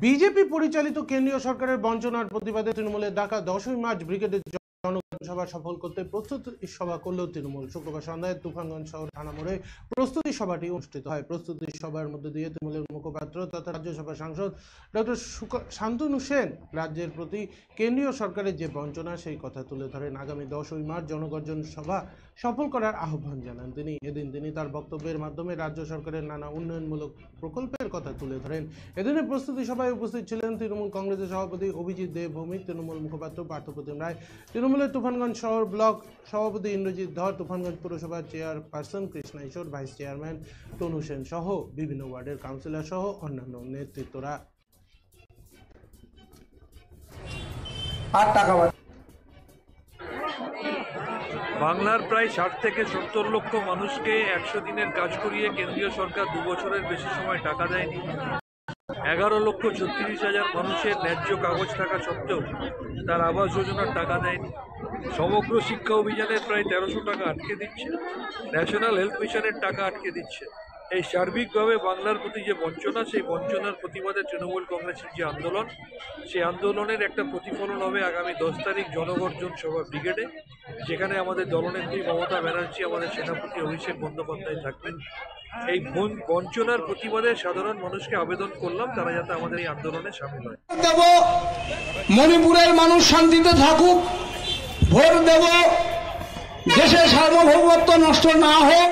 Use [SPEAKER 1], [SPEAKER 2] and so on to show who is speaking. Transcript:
[SPEAKER 1] BJP পরিচালিত কেন্দ্রীয় সরকারের বঞ্চনার প্রতিবাদে তৃণমূলের ডাকা 10ই মার্চ ব্রিগেডের জনসভা সফল করতে প্রস্তুতি সভা করল তৃণমূল। শুক্রবার সন্ধ্যায় তুফানগঞ্জ শহর থানা মোড়ে প্রস্তুতি সভাটি অনুষ্ঠিত হয়। প্রস্তুতি সভার মধ্যে দিয়ে তৃণমূলের মুখপাত্র তথা রাজ্যসভা সাংসদ ডক্টর শান্তনু সেন রাজ্যের প্রতি কেন্দ্রীয় সরকারের যে বঞ্চনা সেই কথা তুলে ধরেন। আগামী 10ই মার্চ জনগর্জন সভা সফল করার আহ্বান জানান তিনি। এদিন তিনি তার বক্তব্যের মাধ্যমে রাজ্য সরকারের নানা উন্নয়নমূলক প্রকল্পের কথা তুলে ধরেন। এদিনের প্রস্তুতি সভায় উপস্থিত ছিলেন তৃণমূল কংগ্রেসের সভাপতি অভিজিৎ দেব ভৌমিক, তৃণমূল মুখপাত্র পার্থপ্রতিম রায়, তৃণমূলের তুফানগঞ্জ শহর ব্লক সভাপতি ইন্দ্রজিৎ ধর, তুফানগঞ্জ পুরসভার চেয়ারপারসন কৃষ্ণা ঈশ্বর, ভাইস চেয়ারম্যান তনু সেন সহ বিভিন্ন ওয়ার্ডের কাউন্সিলর সহ অন্যান্য নেতৃত্বরা।
[SPEAKER 2] বাংলার প্রায় 60 থেকে 70 লক্ষ মানুষকে 100 দিনের কাজ করিয়ে কেন্দ্রীয় সরকার 2 বছরের বেশি সময় টাকা দেয়নি। 11,36,000 মানুষের ন্যায্য কাগজ থাকা সত্ত্বেও তার আবাস যোজনার টাকা দেয়নি। সমগ্র শিক্ষা অভিযানের প্রায় 1300 টাকা আটকে দিচ্ছে। ন্যাশনাল হেলথ মিশনের টাকা আটকে দিচ্ছে। এই সার্বিকভাবে বাংলার প্রতি যে বঞ্চনা, সেই বঞ্চনার প্রতিবাদে তৃণমূল কংগ্রেসের যে আন্দোলন, সেই আন্দোলনের একটা প্রতিফলন হবে আগামী 10 তারিখ জনগর্জন সভা ব্রিগেডে, যেখানে আমাদের দলনেত্রী মমতা ব্যানার্জি, আমাদের সেনাপতি অভিষেক বন্দ্যোপাধ্যায় থাকবেন। এই বঞ্চনার প্রতিবাদে সাধারণ মানুষকে আবেদন করলাম তারা যাতে আমাদের এই আন্দোলনে সামিল হয়।
[SPEAKER 3] দেব মণিপুরের মানুষ শান্তিতে থাকুক, ভোট দেব দেশের সার্বভৌমত্ব নষ্ট না হোক।